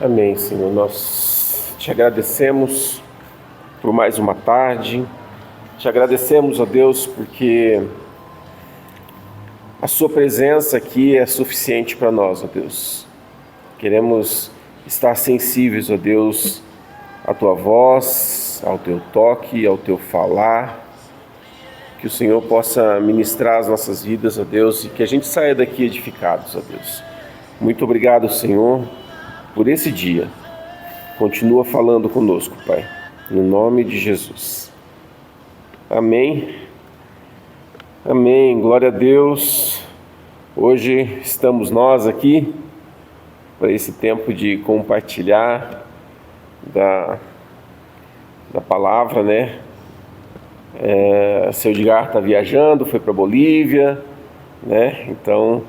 Amém, Senhor. Nós te agradecemos por mais uma tarde. Te agradecemos, ó Deus, porque a sua presença aqui é suficiente para nós, ó Deus. Queremos estar sensíveis, ó Deus, à tua voz, ao teu toque, ao teu falar. Que o Senhor possa ministrar as nossas vidas, ó Deus, e que a gente saia daqui edificados, ó Deus. Muito obrigado, Senhor, por esse dia. Continua falando conosco, Pai, no nome de Jesus. Amém. Amém. Glória a Deus. Hoje estamos nós aqui para esse tempo de compartilhar da palavra, né? Seu Edgar está viajando, foi para Bolívia, né? Então,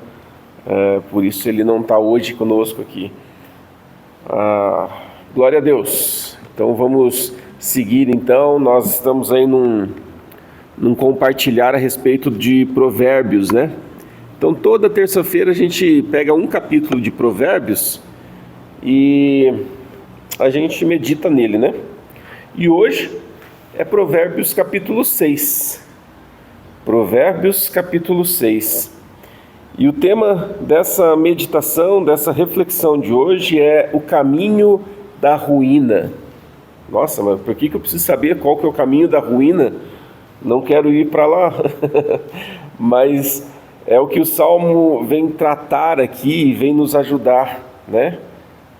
por isso ele não está hoje conosco aqui. Glória a Deus. Então vamos seguir. Então nós estamos aí num compartilhar a respeito de Provérbios, né? Então toda terça-feira a gente pega um capítulo de Provérbios e a gente medita nele, né? E hoje é Provérbios capítulo 6. Provérbios capítulo 6. E o tema dessa meditação, dessa reflexão de hoje é o caminho da ruína. Nossa, mas por que eu preciso saber qual que é o caminho da ruína? Não quero ir para lá. Mas é o que o Salmo vem tratar aqui e vem nos ajudar, né,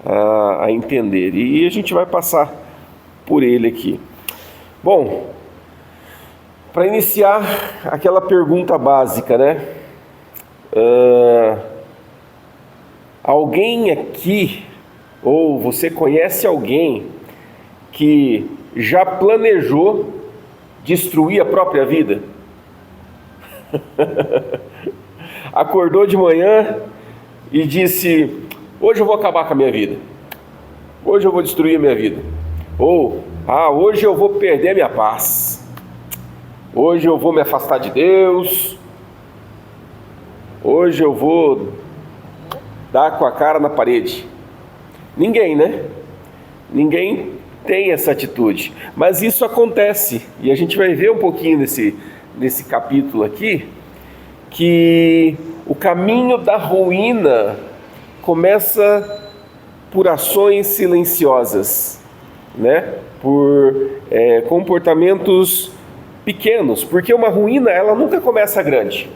a entender. E a gente vai passar por ele aqui. Bom, para iniciar aquela pergunta básica, né? Alguém aqui, ou você conhece alguém que já planejou destruir a própria vida? Acordou de manhã e disse: hoje eu vou acabar com a minha vida, hoje eu vou destruir a minha vida, ou hoje eu vou perder a minha paz, hoje eu vou me afastar de Deus, hoje eu vou dar com a cara na parede. Ninguém, né? Ninguém tem essa atitude, mas isso acontece, e a gente vai ver um pouquinho nesse capítulo aqui, que o caminho da ruína começa por ações silenciosas, né? Por comportamentos pequenos, porque uma ruína ela nunca começa grande.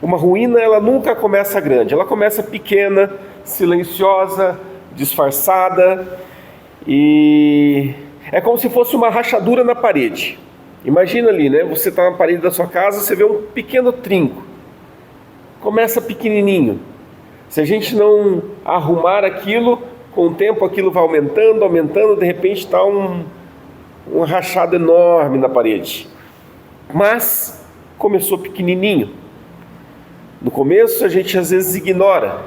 Uma ruína ela nunca começa grande, ela começa pequena, silenciosa, disfarçada, e é como se fosse uma rachadura na parede. Imagina ali, né? Você está na parede da sua casa, você vê um pequeno trinco. Começa pequenininho. Se a gente não arrumar aquilo, com o tempo aquilo vai aumentando, de repente está um rachado enorme na parede. Mas começou pequenininho. No começo a gente às vezes ignora,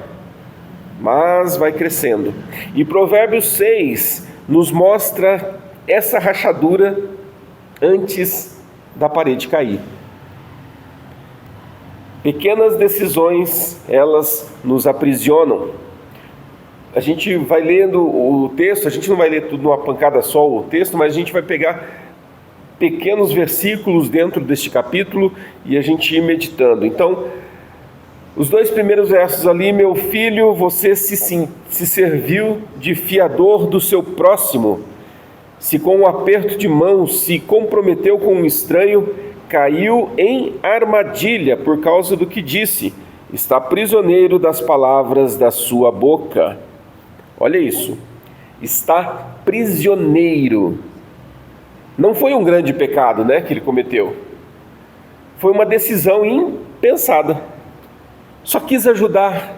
mas vai crescendo. E Provérbios 6 nos mostra essa rachadura antes da parede cair. Pequenas decisões, elas nos aprisionam. A gente vai lendo o texto, a gente não vai ler tudo numa pancada só o texto, mas a gente vai pegar pequenos versículos dentro deste capítulo e a gente ir meditando. Então, os 2 primeiros versos ali: meu filho, você se serviu de fiador do seu próximo, se com um aperto de mão se comprometeu com um estranho, caiu em armadilha por causa do que disse, está prisioneiro das palavras da sua boca. Olha isso, está prisioneiro. Não foi um grande pecado, né, que ele cometeu. Foi uma decisão impensada. Só quis ajudar,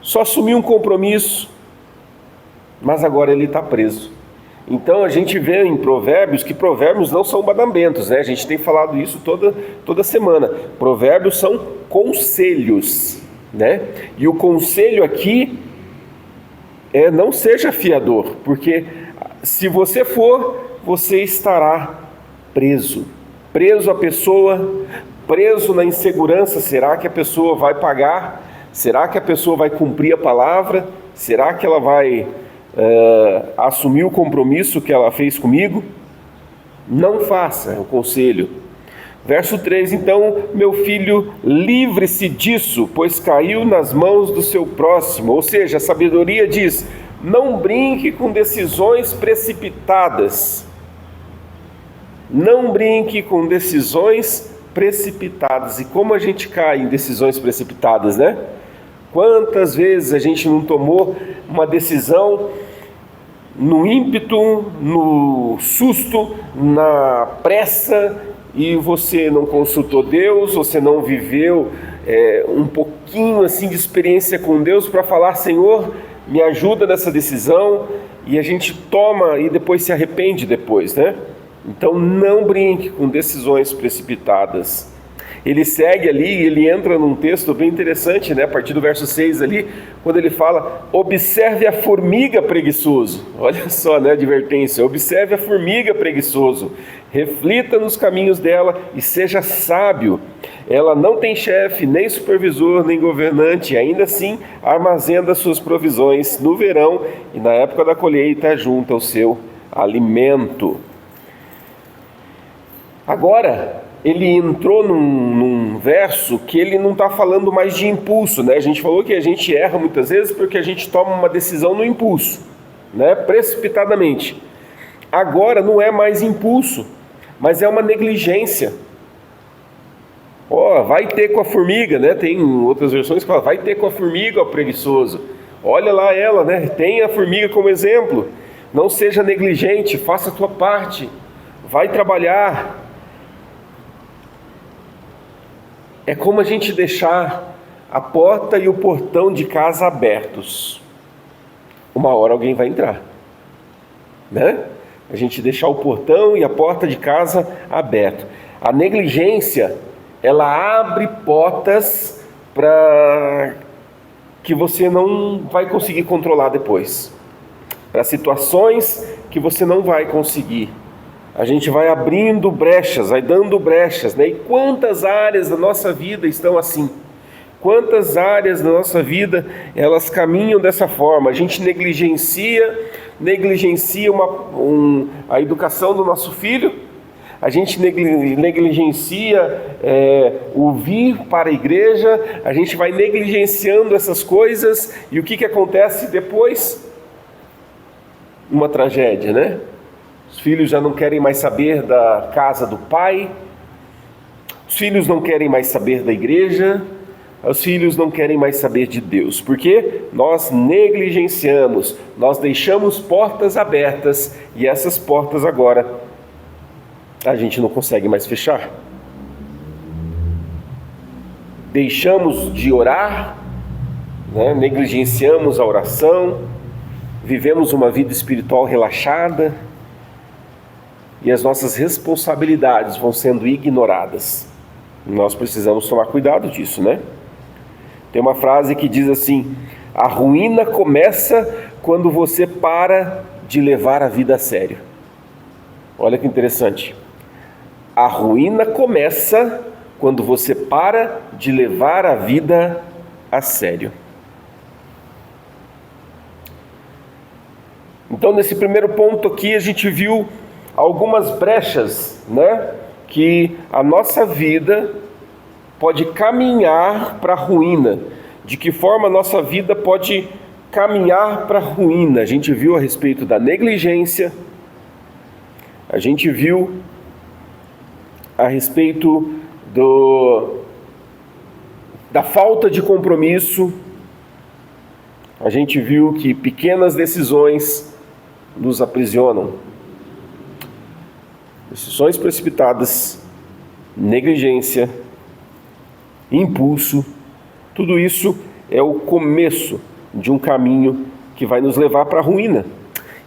só assumiu um compromisso, mas agora ele está preso. Então a gente vê em Provérbios que Provérbios não são mandamentos, né? A gente tem falado isso toda semana. Provérbios são conselhos, né? E o conselho aqui é: não seja fiador, porque se você for, você estará preso. Preso à pessoa, preso na insegurança. Será que a pessoa vai pagar? Será que a pessoa vai cumprir a palavra? Será que ela vai assumir o compromisso que ela fez comigo? Não faça, é o conselho. Verso 3, então, meu filho, livre-se disso, pois caiu nas mãos do seu próximo. Ou seja, a sabedoria diz, não brinque com decisões precipitadas. Não brinque com decisões precipitadas. E como a gente cai em decisões precipitadas, né? Quantas vezes a gente não tomou uma decisão no ímpeto, no susto, na pressa, e você não consultou Deus, você não viveu um pouquinho assim de experiência com Deus para falar, Senhor, me ajuda nessa decisão, e a gente toma e depois se arrepende depois, né? Então não brinque com decisões precipitadas. Ele segue ali, ele entra num texto bem interessante, né? A partir do verso 6 ali, quando ele fala, observe a formiga preguiçoso. Olha só, né, a advertência, observe a formiga preguiçoso, reflita nos caminhos dela e seja sábio. Ela não tem chefe, nem supervisor, nem governante, ainda assim armazena suas provisões no verão e na época da colheita junta o seu alimento. Agora, ele entrou num verso que ele não está falando mais de impulso, né? A gente falou que a gente erra muitas vezes porque a gente toma uma decisão no impulso, né? Precipitadamente. Agora não é mais impulso, mas é uma negligência. Vai ter com a formiga, né? Tem outras versões que falam, vai ter com a formiga, ó preguiçoso. Olha lá ela, né? Tem a formiga como exemplo. Não seja negligente, faça a tua parte. Vai trabalhar. É como a gente deixar a porta e o portão de casa abertos. Uma hora alguém vai entrar, né? A gente deixar o portão e a porta de casa aberto. A negligência, ela abre portas para que você não vai conseguir controlar depois. Para situações que você não vai conseguir. A gente vai abrindo brechas, vai dando brechas, né? E quantas áreas da nossa vida estão assim? Quantas áreas da nossa vida, elas caminham dessa forma? A gente negligencia a educação do nosso filho, a gente negligencia o vir para a igreja, a gente vai negligenciando essas coisas, e o que acontece depois? Uma tragédia, né? Os filhos já não querem mais saber da casa do pai, os filhos não querem mais saber da igreja, os filhos não querem mais saber de Deus, porque nós negligenciamos, nós deixamos portas abertas, e essas portas agora a gente não consegue mais fechar. Deixamos de orar, né? Negligenciamos a oração, vivemos uma vida espiritual relaxada, e as nossas responsabilidades vão sendo ignoradas. Nós precisamos tomar cuidado disso, né? Tem uma frase que diz assim, a ruína começa quando você para de levar a vida a sério. Olha que interessante. A ruína começa quando você para de levar a vida a sério. Então, nesse primeiro ponto aqui, a gente viu algumas brechas, né, que a nossa vida pode caminhar para a ruína. De que forma a nossa vida pode caminhar para a ruína? A gente viu a respeito da negligência, a gente viu a respeito da falta de compromisso, a gente viu que pequenas decisões nos aprisionam. Decisões precipitadas, negligência, impulso, tudo isso é o começo de um caminho que vai nos levar para a ruína.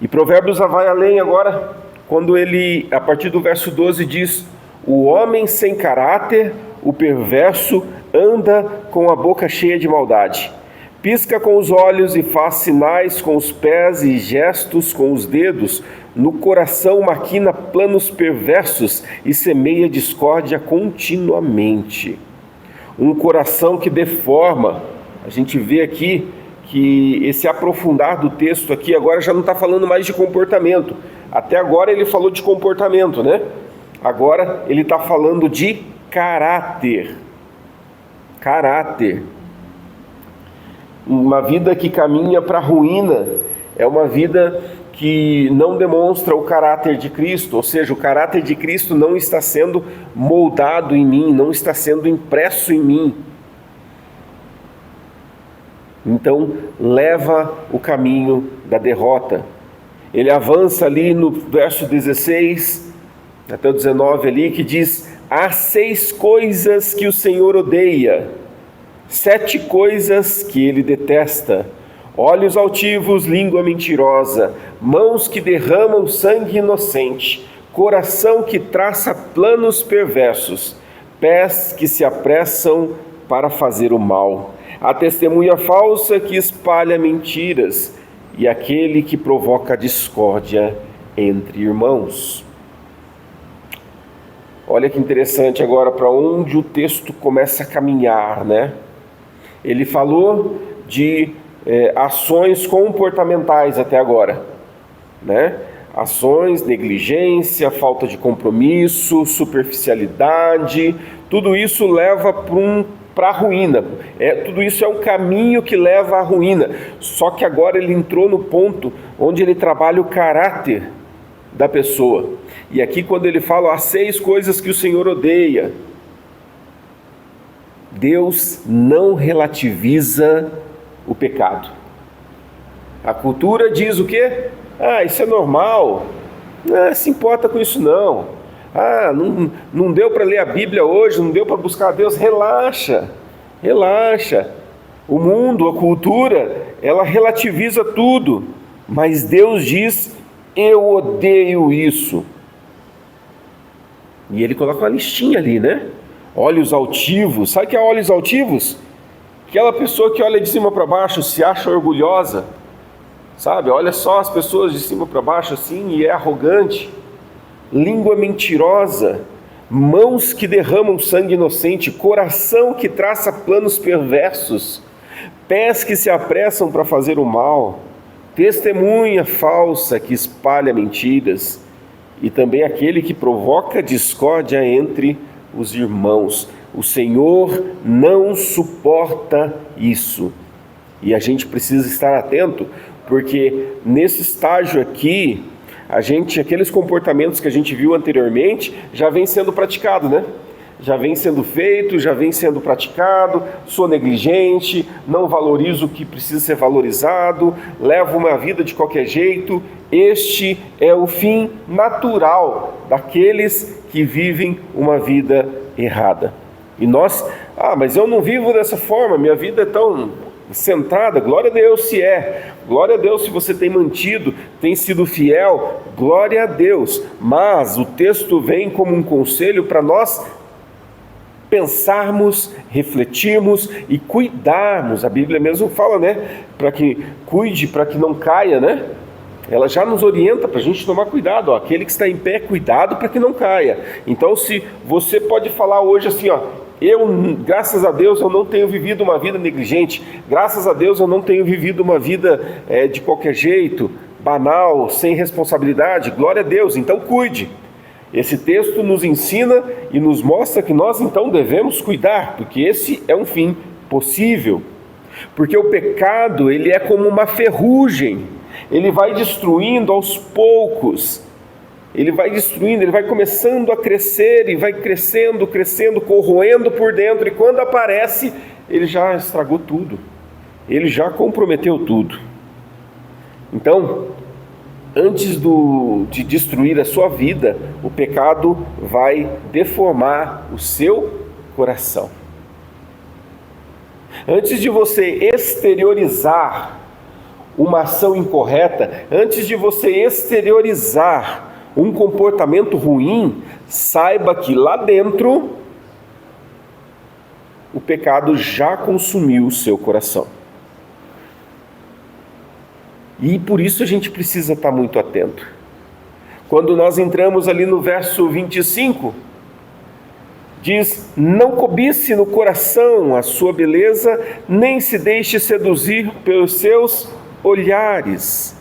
E Provérbios vai além agora, quando ele, a partir do verso 12, diz: o homem sem caráter, o perverso, anda com a boca cheia de maldade. Pisca com os olhos e faz sinais com os pés e gestos com os dedos. No coração maquina planos perversos e semeia discórdia continuamente. Um coração que deforma. A gente vê aqui que esse aprofundar do texto aqui agora já não está falando mais de comportamento. Até agora ele falou de comportamento, né? Agora ele está falando de caráter. Caráter. Uma vida que caminha para a ruína é uma vida que não demonstra o caráter de Cristo, ou seja, o caráter de Cristo não está sendo moldado em mim, não está sendo impresso em mim. Então, leva o caminho da derrota. Ele avança ali no verso 16 até o 19 ali, que diz: há 6 coisas que o Senhor odeia, 7 coisas que ele detesta: olhos altivos, língua mentirosa, mãos que derramam sangue inocente, coração que traça planos perversos, pés que se apressam para fazer o mal, a testemunha falsa que espalha mentiras e aquele que provoca discórdia entre irmãos. Olha que interessante agora para onde o texto começa a caminhar, né? Ele falou de ações comportamentais até agora, né? Ações, negligência, falta de compromisso, superficialidade, tudo isso leva para a ruína. Tudo isso é um caminho que leva à ruína. Só que agora ele entrou no ponto onde ele trabalha o caráter da pessoa. E aqui quando ele fala, há 6 coisas que o Senhor odeia, Deus não relativiza o pecado. A cultura diz o quê? Isso é normal, não se importa com isso não. Não deu para ler a Bíblia hoje, não deu para buscar a Deus. Relaxa. O mundo, a cultura, ela relativiza tudo, mas Deus diz: eu odeio isso. E ele coloca uma listinha ali, né? Olhos altivos. Sabe o que é olhos altivos? Aquela pessoa que olha de cima para baixo, se acha orgulhosa, sabe? Olha só as pessoas de cima para baixo assim e é arrogante. Língua mentirosa, mãos que derramam sangue inocente, coração que traça planos perversos, pés que se apressam para fazer o mal, testemunha falsa que espalha mentiras e também aquele que provoca discórdia entre os irmãos. O Senhor não suporta isso. E a gente precisa estar atento, porque nesse estágio aqui, aqueles comportamentos que a gente viu anteriormente, já vem sendo praticado, né? Já vem sendo feito, já vem sendo praticado. Sou negligente, não valorizo o que precisa ser valorizado, levo uma vida de qualquer jeito. Este é o fim natural daqueles que vivem uma vida errada. E nós, mas eu não vivo dessa forma, minha vida é tão centrada. Glória a Deus se é, glória a Deus se você tem mantido, tem sido fiel, glória a Deus. Mas o texto vem como um conselho para nós pensarmos, refletirmos e cuidarmos. A Bíblia mesmo fala, né, para que cuide, para que não caia, né? Ela já nos orienta para a gente tomar cuidado, aquele que está em pé, cuidado para que não caia. Então, se você pode falar hoje assim, graças a Deus, eu não tenho vivido uma vida negligente, graças a Deus, eu não tenho vivido uma vida de qualquer jeito, banal, sem responsabilidade, glória a Deus, então cuide. Esse texto nos ensina e nos mostra que nós então devemos cuidar, porque esse é um fim possível. Porque o pecado, ele é como uma ferrugem, ele vai destruindo aos poucos, ele vai destruindo, ele vai começando a crescer e vai crescendo, corroendo por dentro, e quando aparece, ele já estragou tudo, ele já comprometeu tudo. Então, antes de destruir a sua vida, o pecado vai deformar o seu coração. Antes de você exteriorizar uma ação incorreta, antes de você exteriorizar um comportamento ruim, saiba que lá dentro o pecado já consumiu o seu coração. E por isso a gente precisa estar muito atento. Quando nós entramos ali no verso 25, Diz: não cobice no coração a sua beleza, nem se deixe seduzir pelos seus olhares.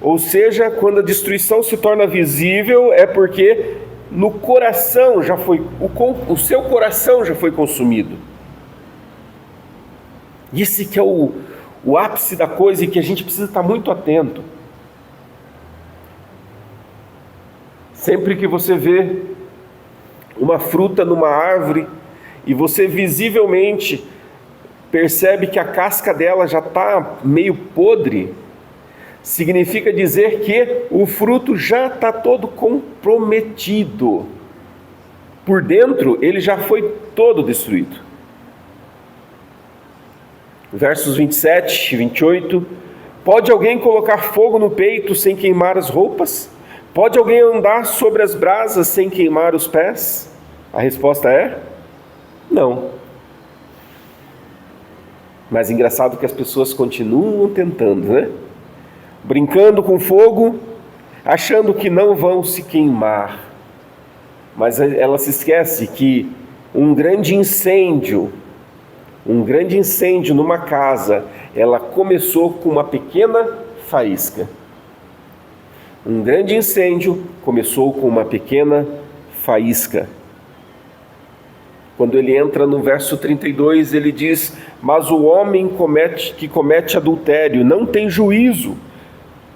Ou seja, quando a destruição se torna visível, é porque no coração já foi, o seu coração já foi consumido. Esse que é o ápice da coisa e que a gente precisa estar muito atento. Sempre que você vê uma fruta numa árvore e você visivelmente percebe que a casca dela já está meio podre, significa dizer que o fruto já está todo comprometido. Por dentro, ele já foi todo destruído. Versos 27 e 28. Pode alguém colocar fogo no peito sem queimar as roupas? Pode alguém andar sobre as brasas sem queimar os pés? A resposta é: não. Mas engraçado que as pessoas continuam tentando, né? Brincando com fogo, achando que não vão se queimar. Mas ela se esquece que um grande incêndio numa casa, ela começou com uma pequena faísca. Um grande incêndio começou com uma pequena faísca. Quando ele entra no verso 32, ele diz: mas o homem que comete adultério não tem juízo.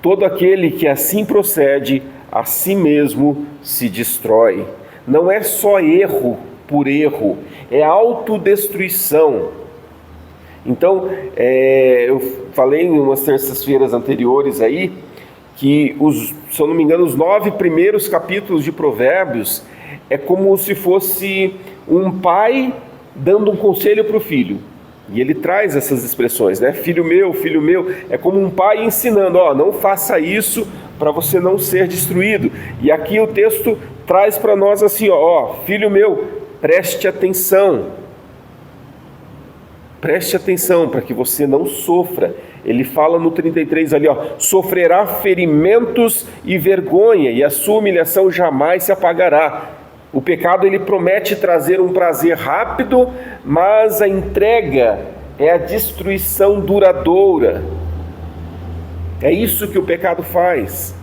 Todo aquele que assim procede, a si mesmo se destrói. Não é só erro por erro, é autodestruição. Então, eu falei em umas terças-feiras anteriores aí, que, se eu não me engano, os 9 primeiros capítulos de Provérbios é como se fosse um pai dando um conselho para o filho. E ele traz essas expressões, né? Filho meu, é como um pai ensinando: não faça isso para você não ser destruído. E aqui o texto traz para nós assim: filho meu, preste atenção para que você não sofra. Ele fala no 33 ali: sofrerá ferimentos e vergonha, e a sua humilhação jamais se apagará. O pecado, ele promete trazer um prazer rápido, mas a entrega é a destruição duradoura. É isso que o pecado faz.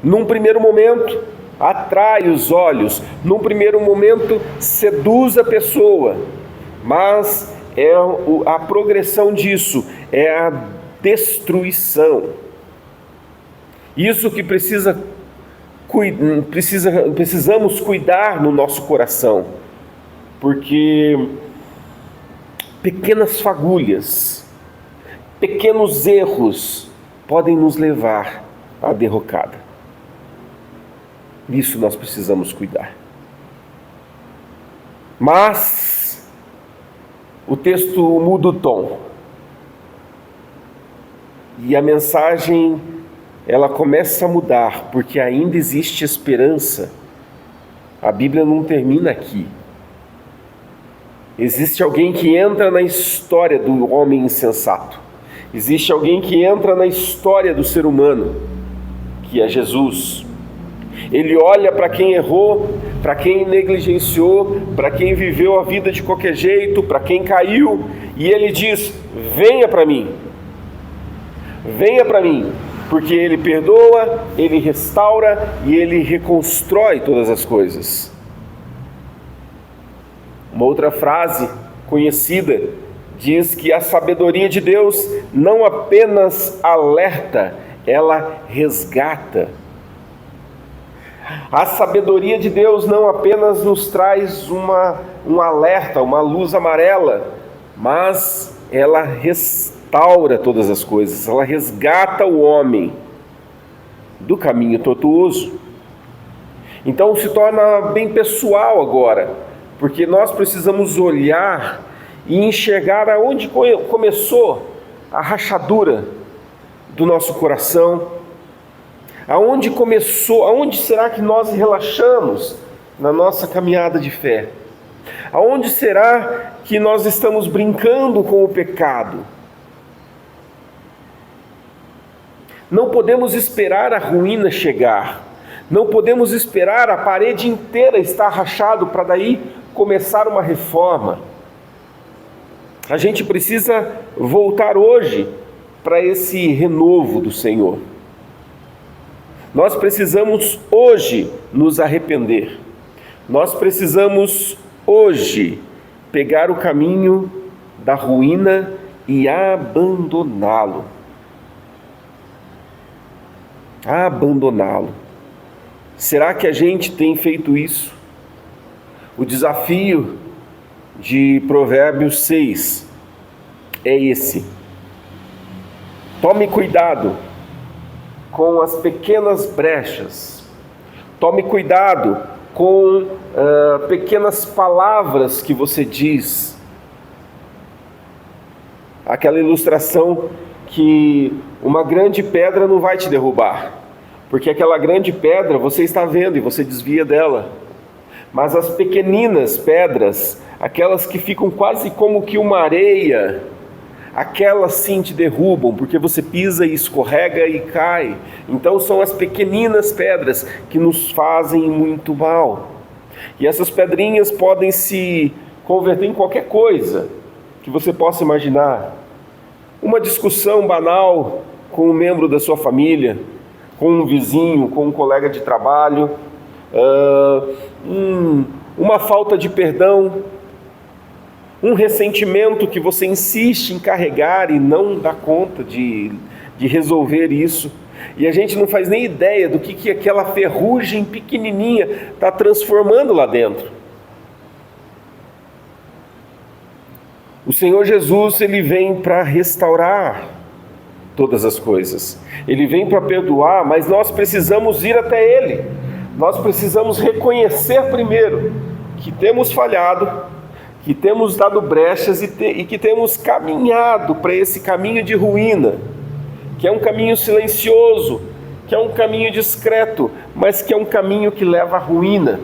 Num primeiro momento, atrai os olhos, num primeiro momento, seduz a pessoa, mas a progressão disso é a destruição. Isso que precisamos cuidar no nosso coração, porque pequenas fagulhas, pequenos erros podem nos levar à derrocada. Disso nós precisamos cuidar. Mas o texto muda o tom e a mensagem, ela começa a mudar, porque ainda existe esperança. A Bíblia não termina aqui. Existe alguém que entra na história do homem insensato. Existe alguém que entra na história do ser humano, que é Jesus. Ele olha para quem errou, para quem negligenciou, para quem viveu a vida de qualquer jeito, para quem caiu, e ele diz: venha para mim. Venha para mim. Porque Ele perdoa, Ele restaura e Ele reconstrói todas as coisas. Uma outra frase conhecida diz que a sabedoria de Deus não apenas alerta, ela resgata. A sabedoria de Deus não apenas nos traz um alerta, uma luz amarela, mas ela restaura todas as coisas, ela resgata o homem do caminho tortuoso. Então se torna bem pessoal agora, porque nós precisamos olhar e enxergar aonde começou a rachadura do nosso coração, aonde será que nós relaxamos na nossa caminhada de fé, aonde será que nós estamos brincando com o pecado. Não podemos esperar a ruína chegar. Não podemos esperar a parede inteira estar rachado para daí começar uma reforma. A gente precisa voltar hoje para esse renovo do Senhor. Nós precisamos hoje nos arrepender. Nós precisamos hoje pegar o caminho da ruína e abandoná-lo. Abandoná-lo. Será que a gente tem feito isso? O desafio de Provérbios 6 é esse. Tome cuidado com as pequenas brechas. Tome cuidado com pequenas palavras que você diz. Aquela ilustração que uma grande pedra não vai te derrubar, porque aquela grande pedra você está vendo e você desvia dela. Mas as pequeninas pedras, aquelas que ficam quase como que uma areia, aquelas sim te derrubam, porque você pisa e escorrega e cai. Então são as pequeninas pedras que nos fazem muito mal. E essas pedrinhas podem se converter em qualquer coisa que você possa imaginar. Uma discussão banal com um membro da sua família, com um vizinho, com um colega de trabalho, uma falta de perdão, um ressentimento que você insiste em carregar e não dá conta de resolver isso. E a gente não faz nem ideia do que aquela ferrugem pequenininha está transformando lá dentro. O Senhor Jesus, Ele vem para restaurar todas as coisas. Ele vem para perdoar, mas nós precisamos ir até Ele. Nós precisamos reconhecer primeiro que temos falhado, que temos dado brechas e que temos caminhado para esse caminho de ruína, que é um caminho silencioso, que é um caminho discreto, mas que é um caminho que leva à ruína.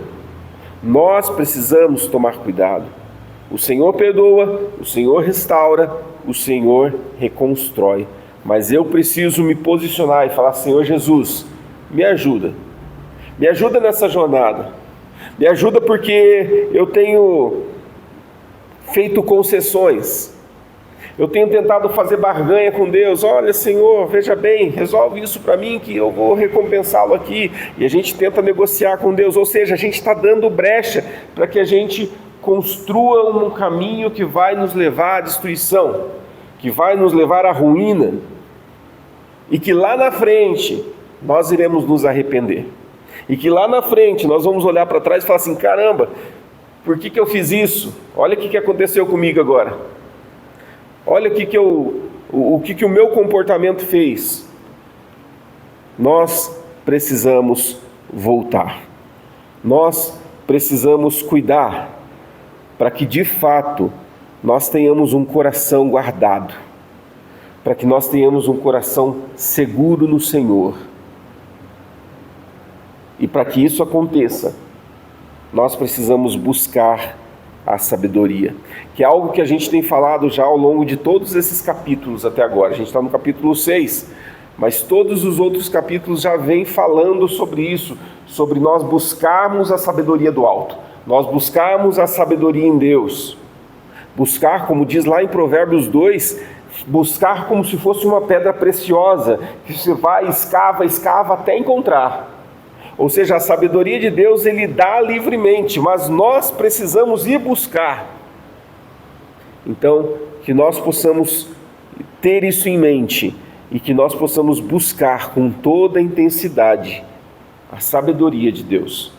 Nós precisamos tomar cuidado. O Senhor perdoa, o Senhor restaura, o Senhor reconstrói. Mas eu preciso me posicionar e falar: Senhor Jesus, me ajuda. Me ajuda nessa jornada. Me ajuda porque eu tenho feito concessões. Eu tenho tentado fazer barganha com Deus. Olha, Senhor, veja bem, resolve isso para mim que eu vou recompensá-lo aqui. E a gente tenta negociar com Deus. Ou seja, a gente está dando brecha para que a gente construa um caminho que vai nos levar à destruição, que vai nos levar à ruína, e que lá na frente nós iremos nos arrepender, e que lá na frente nós vamos olhar para trás e falar assim: caramba, por que eu fiz isso? Olha o que aconteceu comigo agora, olha o que o meu comportamento fez. Nós precisamos voltar, nós precisamos cuidar para que de fato nós tenhamos um coração guardado, para que nós tenhamos um coração seguro no Senhor. E para que isso aconteça, nós precisamos buscar a sabedoria, que é algo que a gente tem falado já ao longo de todos esses capítulos até agora. A gente está no capítulo 6, mas todos os outros capítulos já vêm falando sobre isso, sobre nós buscarmos a sabedoria do alto, nós buscarmos a sabedoria em Deus, buscar, como diz lá em Provérbios 2, buscar como se fosse uma pedra preciosa, que você vai, escava até encontrar. Ou seja, a sabedoria de Deus Ele dá livremente, mas nós precisamos ir buscar. Então, que nós possamos ter isso em mente e que nós possamos buscar com toda a intensidade a sabedoria de Deus,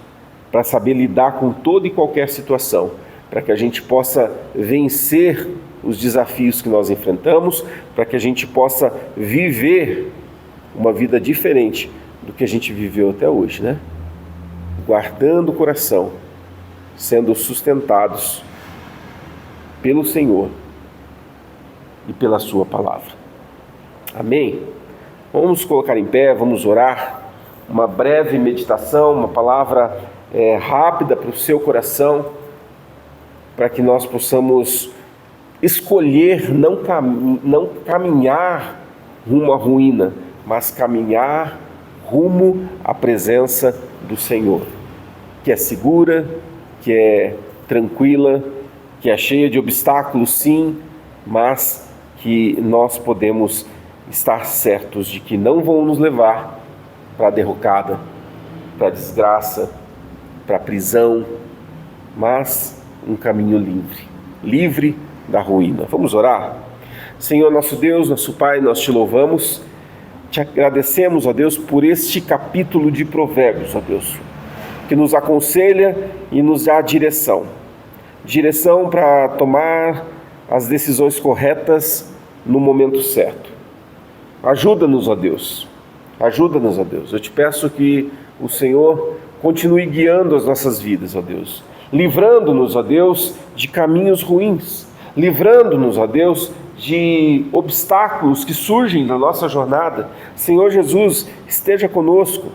para saber lidar com toda e qualquer situação, para que a gente possa vencer os desafios que nós enfrentamos, para que a gente possa viver uma vida diferente do que a gente viveu até hoje, né? Guardando o coração, sendo sustentados pelo Senhor e pela sua palavra. Amém? Vamos colocar em pé, vamos orar, uma breve meditação, uma palavra rápida para o seu coração, para que nós possamos escolher não caminhar rumo à ruína, mas caminhar rumo à presença do Senhor, que é segura, que é tranquila, que é cheia de obstáculos, sim, mas que nós podemos estar certos de que não vão nos levar para a derrocada, para a desgraça, para a prisão, mas um caminho livre da ruína. Vamos orar? Senhor, nosso Deus, nosso Pai, nós te louvamos, te agradecemos, ó Deus, por este capítulo de Provérbios, ó Deus, que nos aconselha e nos dá direção para tomar as decisões corretas no momento certo. Ajuda-nos, ó Deus, eu te peço que o Senhor continue guiando as nossas vidas, ó Deus, livrando-nos, ó Deus, de caminhos ruins, livrando-nos, ó Deus, de obstáculos que surgem na nossa jornada. Senhor Jesus, esteja conosco.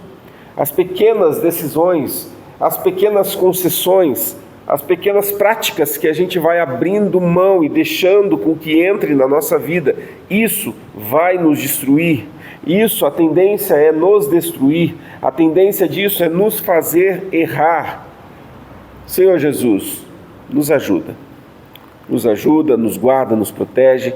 As pequenas decisões, as pequenas concessões, as pequenas práticas que a gente vai abrindo mão e deixando com que entre na nossa vida, isso vai nos destruir. Isso, a tendência é nos destruir, a tendência disso é nos fazer errar. Senhor Jesus, nos ajuda, nos guarda, nos protege,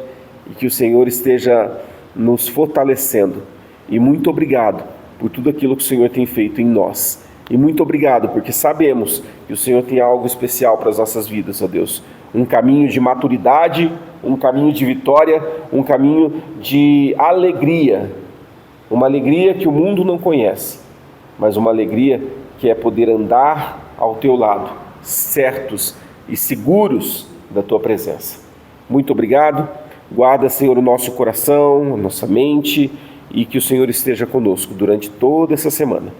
e que o Senhor esteja nos fortalecendo. E muito obrigado por tudo aquilo que o Senhor tem feito em nós. E muito obrigado, porque sabemos que o Senhor tem algo especial para as nossas vidas, ó Deus. Um caminho de maturidade, um caminho de vitória, um caminho de alegria. Uma alegria que o mundo não conhece, mas uma alegria que é poder andar ao teu lado, certos e seguros da tua presença. Muito obrigado. Guarda, Senhor, o nosso coração, a nossa mente, e que o Senhor esteja conosco durante toda essa semana.